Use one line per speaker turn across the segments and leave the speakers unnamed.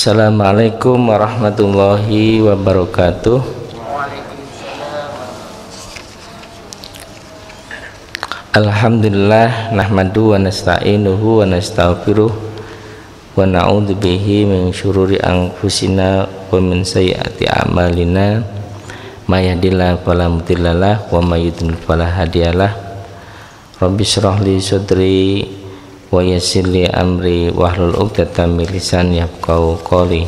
Assalamualaikum warahmatullahi wabarakatuh. Alhamdulillah nahmadu wa nasta'inuhu wa nastaghfiruh wa na'udzu bihi min syururi anfusina wa min sayyiati a'malina may yahdihillahu fala mudhillalah wa may yudhlil fala hadiyalah. Rabbi shrah li sadri wa yassir li amri wahlul 'uqdatam min lisani yafqahu qawli.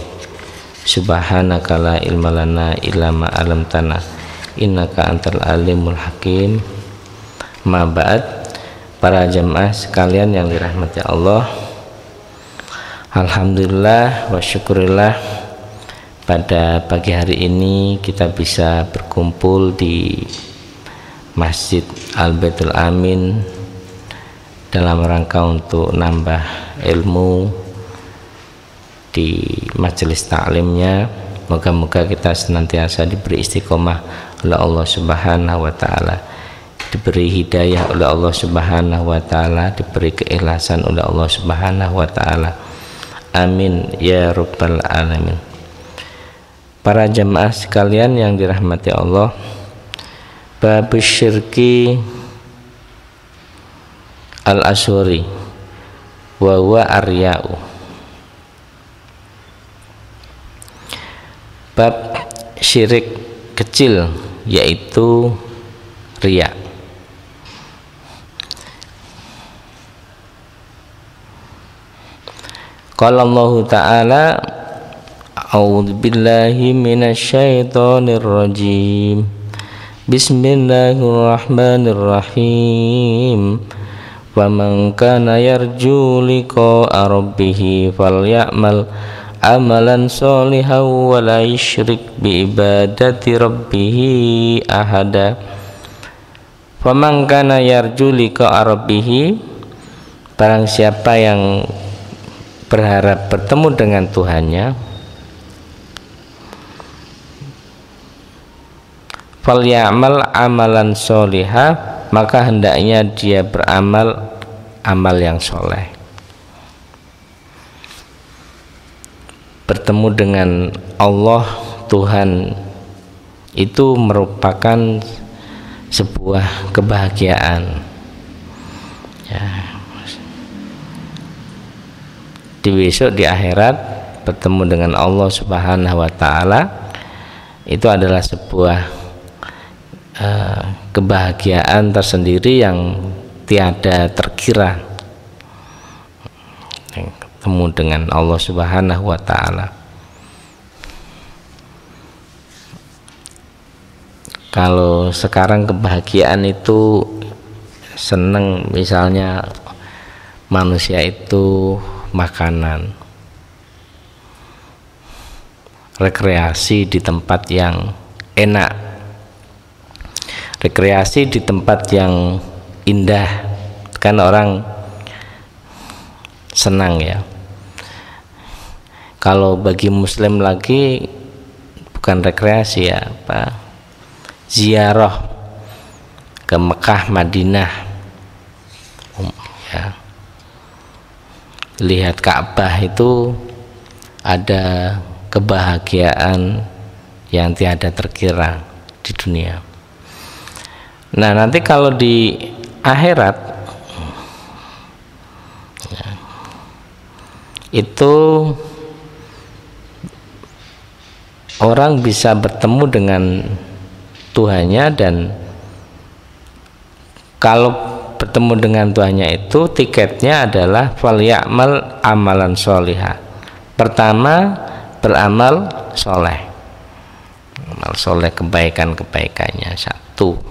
Subhanaka la ilma lana illa ma 'allamtana innaka antal alimul hakim. Ma ba'd, para jamaah sekalian yang dirahmati Allah, alhamdulillah wa syukurillah, pada pagi hari ini kita bisa berkumpul di Masjid Al-Baitul Amin dalam rangka untuk nambah ilmu di majelis taklimnya. Moga-moga kita senantiasa diberi istiqomah oleh Allah Subhanahu wa taala, diberi hidayah oleh Allah Subhanahu wa taala, diberi keikhlasan oleh Allah Subhanahu wa taala. Amin ya rabbal alamin. Para jamaah sekalian yang dirahmati Allah, bab syirki al-asyuri wa huwa arya'u. Bab syirik kecil yaitu riya. Qala Allah Ta'ala, a'udzu billahi minasy syaithanir rajim. Bismillahirrahmanirrahim. Wa man kana yarju liqa'a rabbih falya'mal amalan sholihan wa la yusyrik bi ibadati rabbih ahada. Wa man kana yarju liqa'a rabbih, barang siapa yang berharap bertemu dengan Tuhannya, falyamal amalan sholihah, maka hendaknya dia beramal amal yang soleh. Bertemu dengan Allah Tuhan itu merupakan sebuah kebahagiaan ya. Di besok di akhirat bertemu dengan Allah Subhanahu wa taala itu adalah sebuah kebahagiaan tersendiri yang tiada terkira, ketemu dengan Allah Subhanahu wa taala. Kalau sekarang kebahagiaan itu seneng, misalnya manusia itu makanan, rekreasi di tempat yang enak, rekreasi di tempat yang indah, kan orang senang ya. Kalau bagi muslim lagi bukan rekreasi ya, apa, ziarah ke Mekah Madinah ya. Lihat Ka'bah itu ada kebahagiaan yang tiada terkira di dunia. Nah, nanti kalau di akhirat ya, itu orang bisa bertemu dengan Tuhannya, dan kalau bertemu dengan Tuhannya itu tiketnya adalah falyamal amalan sholihah. Pertama, beramal soleh, amal soleh, kebaikan-kebaikannya satu.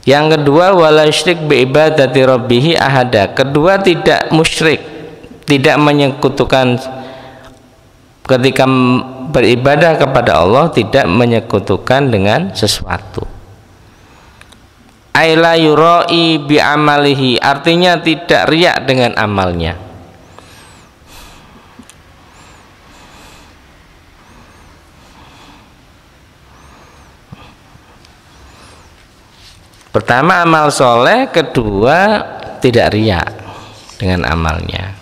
Yang kedua, wala yusyrik bi ibadati rabbih ahada. Kedua, tidak musyrik, tidak menyekutukan ketika beribadah kepada Allah, tidak menyekutukan dengan sesuatu. Aila yurai bi amalihi, artinya tidak riak dengan amalnya. Pertama amal soleh, kedua tidak riak dengan amalnya.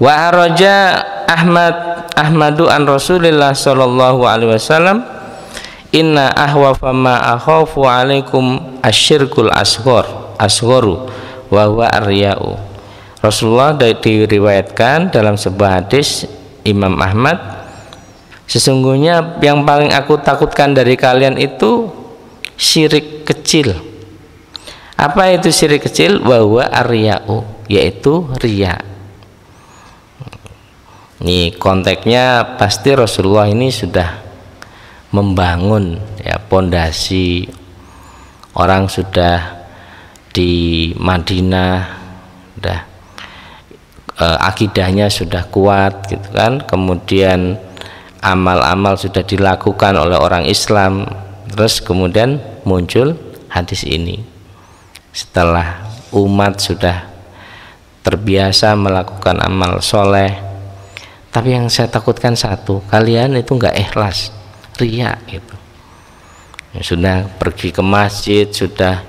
Wa araja Ahmadu an Rasulillah sallallahu alaihi wasallam, inna ahwafa ma akhafu alaikum asyirkul asgharu wa huwa ar-riya'u. Rasulullah diriwayatkan dalam sebuah hadis Imam Ahmad, sesungguhnya yang paling aku takutkan dari kalian itu syirik kecil. Apa itu syirik kecil? Wa huwa ar-riya'u, yaitu riya. Ini konteksnya pasti Rasulullah ini sudah membangun ya pondasi, orang sudah di Madinah, sudah akidahnya sudah kuat gitu kan, kemudian amal-amal sudah dilakukan oleh orang Islam, terus kemudian muncul hadis ini setelah umat sudah terbiasa melakukan amal soleh. Tapi yang saya takutkan satu, kalian itu nggak ikhlas, riya gitu. Ya, sudah pergi ke masjid, sudah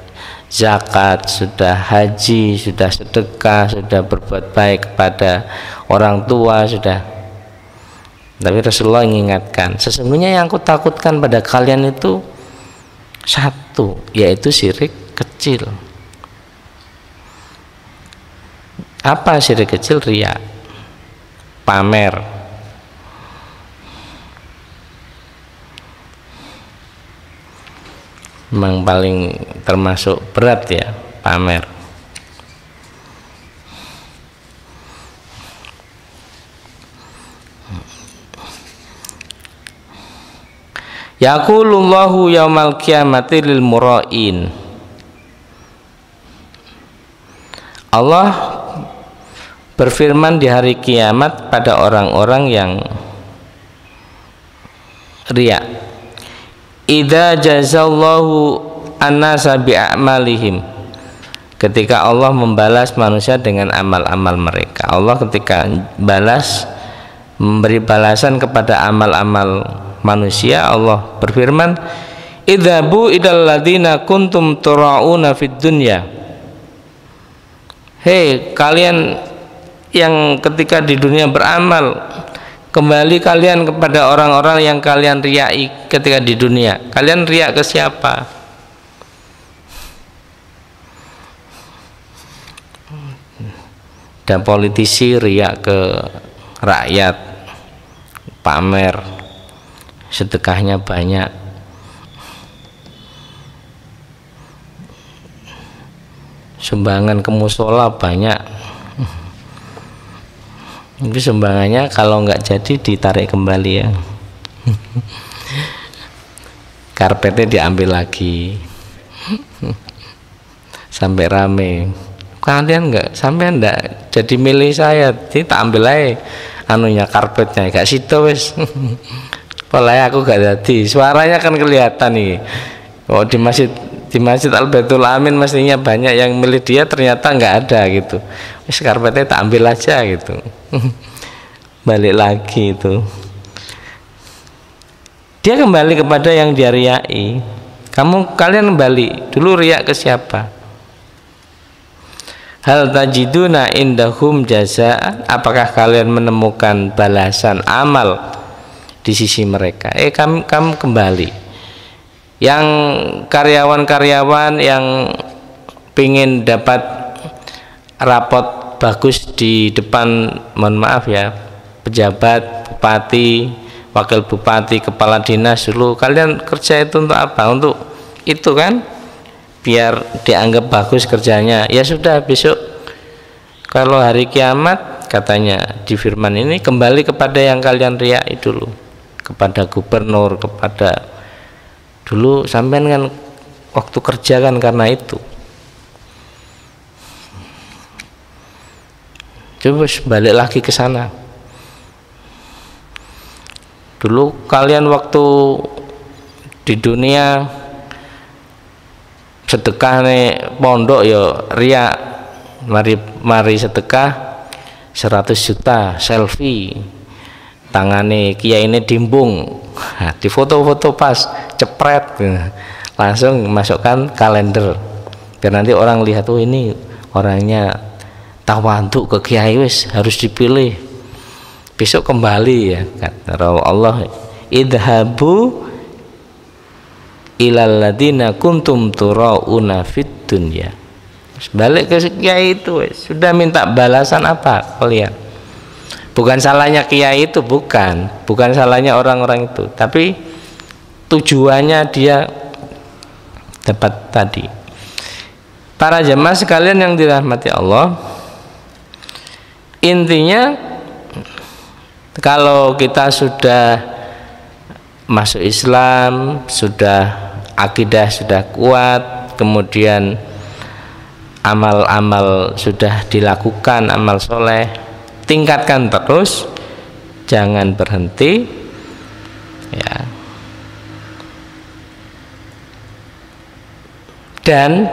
zakat, sudah haji, sudah sedekah, sudah berbuat baik kepada orang tua, sudah. Tapi Rasulullah mengingatkan, sesungguhnya yang aku takutkan pada kalian itu satu, yaitu syirik kecil. Apa syirik kecil? Riya, pamer. Memang paling termasuk berat ya, pamer. Yaqulullahu yaumal qiyamati lil mura'in. Allah berfirman di hari kiamat pada orang-orang yang riya, idza jazallahu an-nasa bi'amalihim, ketika Allah membalas manusia dengan amal-amal mereka. Allah ketika balas, memberi balasan kepada amal-amal manusia, Allah berfirman, idzabu idal ladina kuntum tura'una fid dunya. Hei kalian yang ketika di dunia beramal, kembali kalian kepada orang-orang yang kalian riyai ketika di dunia. Kalian riya ke siapa? Dan politisi riya ke rakyat, pamer, sedekahnya banyak. Sumbangan ke musola banyak. Itu sumbangannya kalau nggak jadi ditarik kembali ya. Karpetnya diambil lagi. Sampai rame. Kalian nggak, sampai nggak jadi milih saya, jadi tak ambil aja anunya, karpetnya gak situ wes. Pola aku gak jadi, suaranya kan kelihatan nih. Oh di masjid Al-Baitul Amin mestinya banyak yang milih dia, ternyata nggak ada gitu. Wes karpetnya tak ambil aja gitu. Balik lagi itu, dia kembali kepada yang dia riyai. Kalian kembali dulu, riya ke siapa? Hal tajiduna indahum jazaan, apakah kalian menemukan balasan amal di sisi mereka? Kamu kembali, yang karyawan-karyawan yang pingin dapat rapot bagus di depan, mohon maaf ya, pejabat, bupati, wakil bupati, kepala dinas, dulu kalian kerja itu untuk apa? Untuk itu kan, biar dianggap bagus kerjanya. Ya sudah, besok kalau hari kiamat katanya di firman ini, kembali kepada yang kalian riyai dulu, kepada gubernur, kepada dulu sampean kan waktu kerja kan karena itu. Coba balik lagi ke sana. Dulu kalian waktu di dunia sedekah nih pondok ya riya, mari sedekah 100 juta, selfie, tangane kiai ini dimbung, di foto-foto pas, cepret, langsung masukkan kalender, biar nanti orang lihat, oh ini orangnya tawadhu ke kiai wis harus dipilih, besok kembali ya kata Allah, idhabu ilal ladina kuntum turauna fid dunya. Balik ke kiai itu sudah minta balasan apa kalian? Bukan salahnya kiai itu, bukan salahnya orang-orang itu, tapi tujuannya dia tepat tadi. Para jemaah sekalian yang dirahmati Allah, intinya kalau kita sudah masuk Islam, sudah akidah sudah kuat, kemudian amal-amal sudah dilakukan, amal soleh, tingkatkan terus, jangan berhenti ya. Dan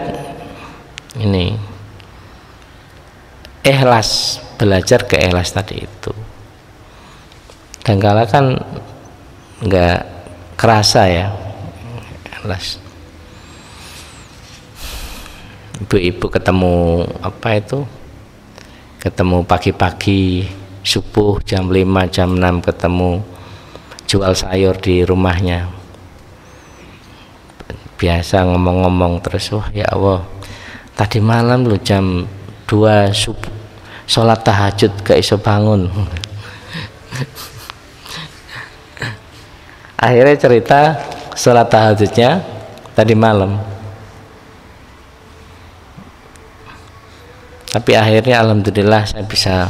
ini ikhlas, belajar ke ikhlas tadi itu. Dan kala kan nggak kerasa ya ikhlas. Ibu-ibu ketemu apa itu? Ketemu pagi-pagi subuh jam 5 jam 6 ketemu jual sayur di rumahnya, biasa ngomong-ngomong terus, wah ya Allah tadi malam lu jam 2 subuh sholat tahajud gak iso bangun. Akhirnya cerita sholat tahajudnya tadi malam, tapi akhirnya alhamdulillah saya bisa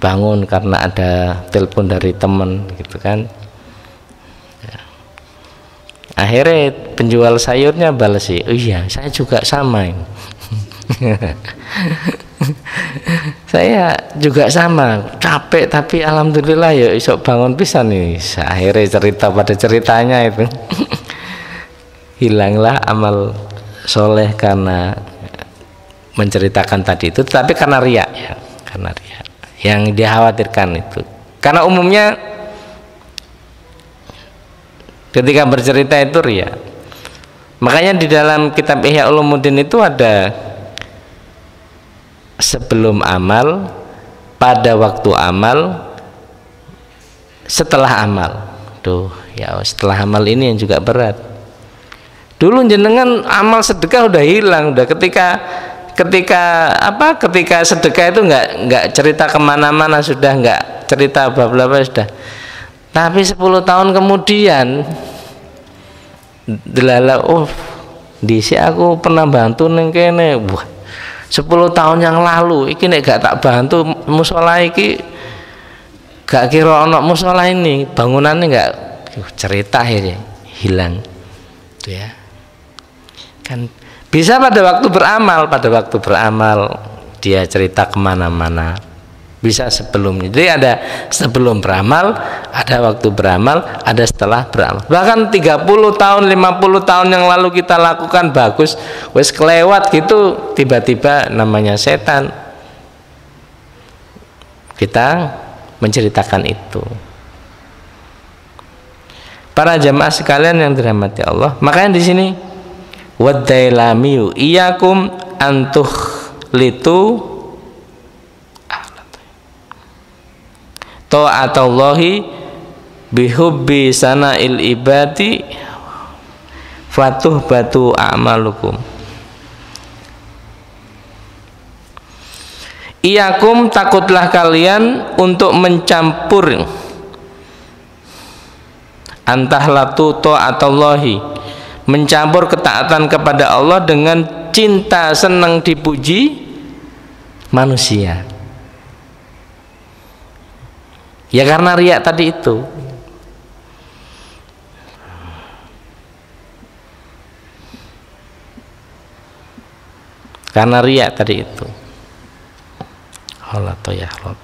bangun karena ada telepon dari teman gitu kan. Akhirnya penjual sayurnya balas sih, oh iya saya juga sama ini. Saya juga sama, capek tapi alhamdulillah ya isok bangun pisan nih. Akhirnya cerita pada ceritanya itu hilanglah amal soleh karena menceritakan tadi itu, tapi karena riya ya, karena riya yang dikhawatirkan itu. Karena umumnya ketika bercerita itu riya. Makanya di dalam kitab Ihya Ulumuddin itu ada sebelum amal, pada waktu amal, setelah amal. Tuh ya, setelah amal ini yang juga berat. Dulu jenengan amal sedekah udah hilang, udah ketika sedekah itu nggak cerita kemana-mana, sudah nggak cerita bla-bla sudah. Tapi 10 tahun kemudian delala, oh disi aku pernah bantu neng kene, wah 10 tahun yang lalu iki nek gak tak bantu musola iki gak kira ono musola ini, bangunannya gak cerita akhirnya hilang tuh ya kan. Bisa pada waktu beramal dia cerita kemana-mana, bisa sebelumnya. Jadi ada sebelum beramal, ada waktu beramal, ada setelah beramal. Bahkan 30 tahun 50 tahun yang lalu kita lakukan bagus, wes kelewat gitu, tiba-tiba namanya setan kita menceritakan itu. Para jamaah sekalian yang dirahmati Allah, makanya di sini wadailamiu iyakum antuh litu ta'atallahi bihubbi sana'il ibadi fatuh batu a'malukum. Iyakum, takutlah kalian untuk mencampur antahlatu ta'atallahi, mencampur ketaatan kepada Allah dengan cinta senang dipuji manusia. Ya karena riya tadi itu. Karena riya tadi itu. Allah ya Allah.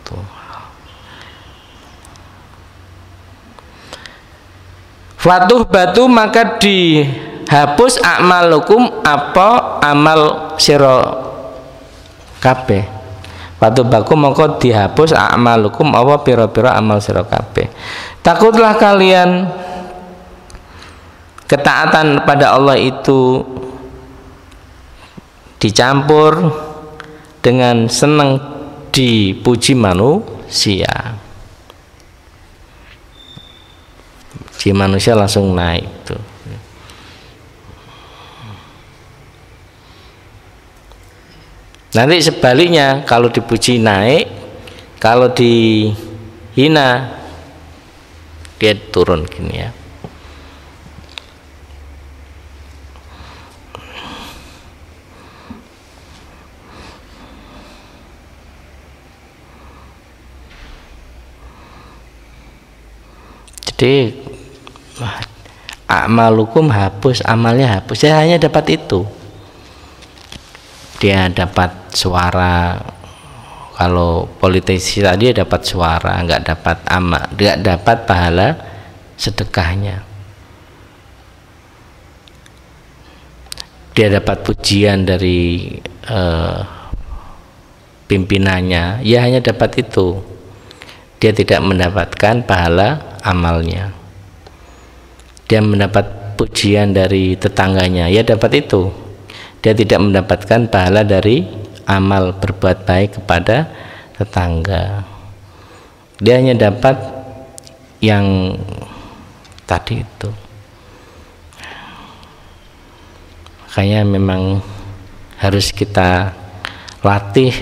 Fatuh batu, maka dihapus a'malukum, apa amal sira kabeh. Fatuh baku maka dihapus a'malukum, apa pira-pira amal sira kabeh. Takutlah kalian ketaatan pada Allah itu dicampur dengan senang dipuji manusia. Si manusia langsung naik tuh. Nanti sebaliknya, kalau dipuji naik, kalau dihina dia turun gini ya. Jadi amalukum hapus, amalnya hapus. Saya hanya dapat itu. Dia dapat suara. Kalau politisi tadi dapat suara, nggak dapat amal, nggak dapat pahala sedekahnya. Dia dapat pujian dari pimpinannya, ya hanya dapat itu. Dia tidak mendapatkan pahala amalnya. Dia mendapat pujian dari tetangganya, ya dapat itu. Dia tidak mendapatkan pahala dari amal berbuat baik kepada tetangga. Dia hanya dapat yang tadi itu. Makanya memang harus kita latih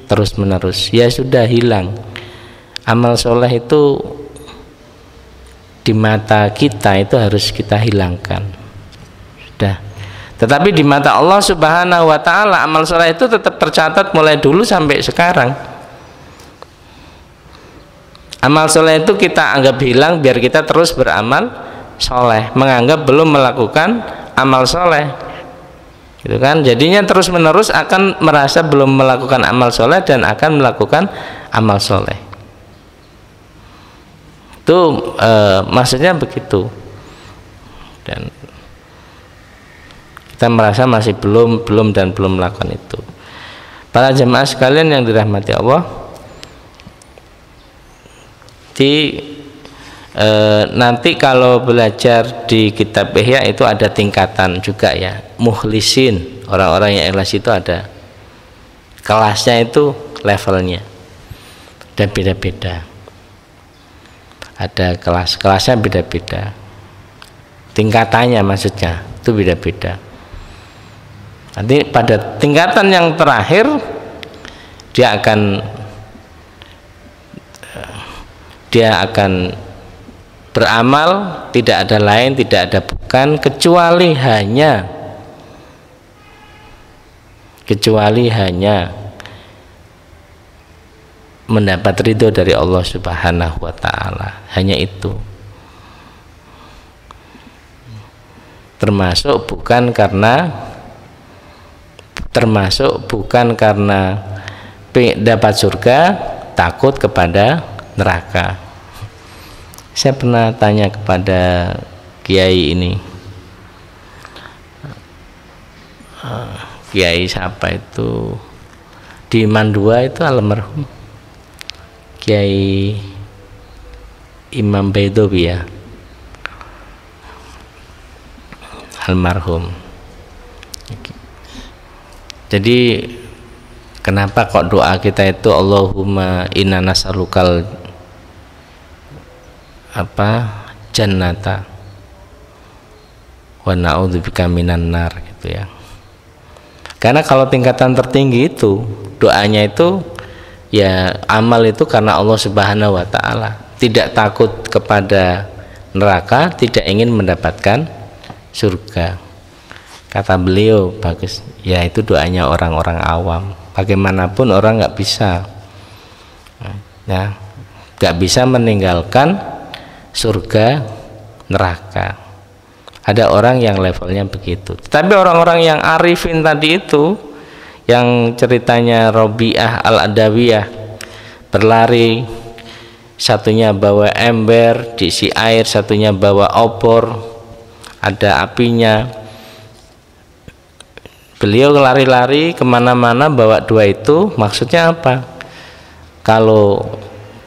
terus menerus. Ya sudah hilang. Amal soleh itu di mata kita itu harus kita hilangkan. Sudah. Tetapi di mata Allah Subhanahu wa taala amal soleh itu tetap tercatat mulai dulu sampai sekarang. Amal soleh itu kita anggap hilang biar kita terus beramal soleh, menganggap belum melakukan amal soleh, gitu kan? Jadinya terus menerus akan merasa belum melakukan amal soleh dan akan melakukan amal soleh. Itu maksudnya begitu. Dan kita merasa masih belum melakukan itu. Para jemaah sekalian yang dirahmati Allah, nanti kalau belajar di kitab Ihya itu ada tingkatan juga ya. Mukhlisin, orang-orang yang ikhlas itu ada kelasnya, itu levelnya dan beda-beda. Ada kelasnya beda-beda, tingkatannya maksudnya itu beda-beda. Nanti pada tingkatan yang terakhir dia akan beramal tidak ada lain, tidak ada bukan kecuali hanya mendapat ridho dari Allah Subhanahu wa taala. Hanya itu. Termasuk bukan karena dapat surga, takut kepada neraka. Saya pernah tanya kepada kiai ini, kiai siapa itu di Mandua itu, almarhum Kiai Imam Baidowi ya, almarhum. Jadi kenapa kok doa kita itu Allahumma inna nas'alukal jannata wa na'udzubika minan nar gitu ya. Karena kalau tingkatan tertinggi itu doanya itu ya amal itu karena Allah Subhanahu wa taala, tidak takut kepada neraka, tidak ingin mendapatkan surga. Kata beliau bagus, ya itu doanya orang-orang awam. Bagaimanapun orang nggak bisa meninggalkan surga neraka. Ada orang yang levelnya begitu. Tapi orang-orang yang arifin tadi itu, yang ceritanya Robiah Al-Adawiyah berlari, satunya bawa ember diisi air, satunya bawa obor ada apinya. Beliau lari-lari kemana-mana bawa dua itu. Maksudnya apa? Kalau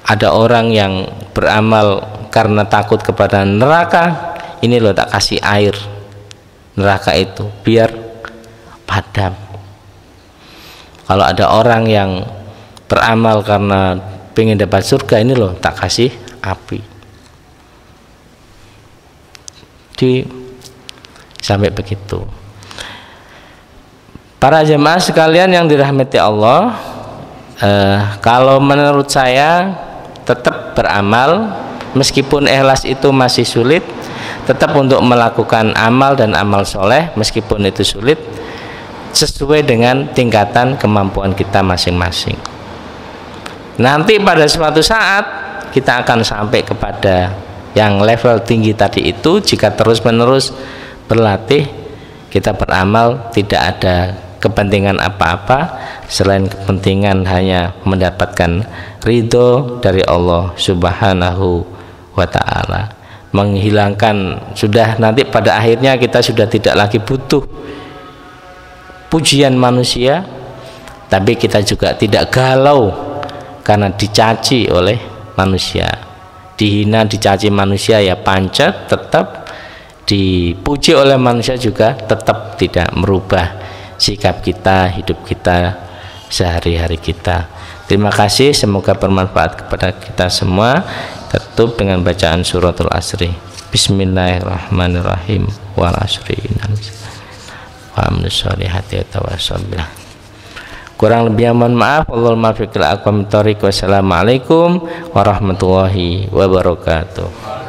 ada orang yang beramal karena takut kepada neraka, ini loh tak kasih air neraka itu biar padam. Kalau ada orang yang beramal karena pengen dapat surga, ini loh tak kasih api. Sampai begitu. Para jemaah sekalian yang dirahmati Allah, kalau menurut saya tetap beramal, meskipun ikhlas itu masih sulit, tetap untuk melakukan amal dan amal soleh meskipun itu sulit, sesuai dengan tingkatan kemampuan kita masing-masing. Nanti pada suatu saat kita akan sampai kepada yang level tinggi tadi itu jika terus-menerus berlatih, kita beramal tidak ada kepentingan apa-apa selain kepentingan hanya mendapatkan ridho dari Allah Subhanahu wa ta'ala, menghilangkan, sudah nanti pada akhirnya kita sudah tidak lagi butuh pujian manusia, tapi kita juga tidak galau karena dicaci oleh manusia, dihina dicaci manusia ya pancet, tetap dipuji oleh manusia juga tetap tidak merubah sikap kita, hidup kita sehari-hari kita. Terima kasih, semoga bermanfaat kepada kita semua. Tutup dengan bacaan suratul Asri. Bismillahirrahmanirrahim. Wal asri wa amnusolihati tawasobilah. Kurang lebihnya mohon maaf. Wallahul muwaffiq ila aqwamit thoriq. Wassalamualaikum warahmatullahi wabarakatuh.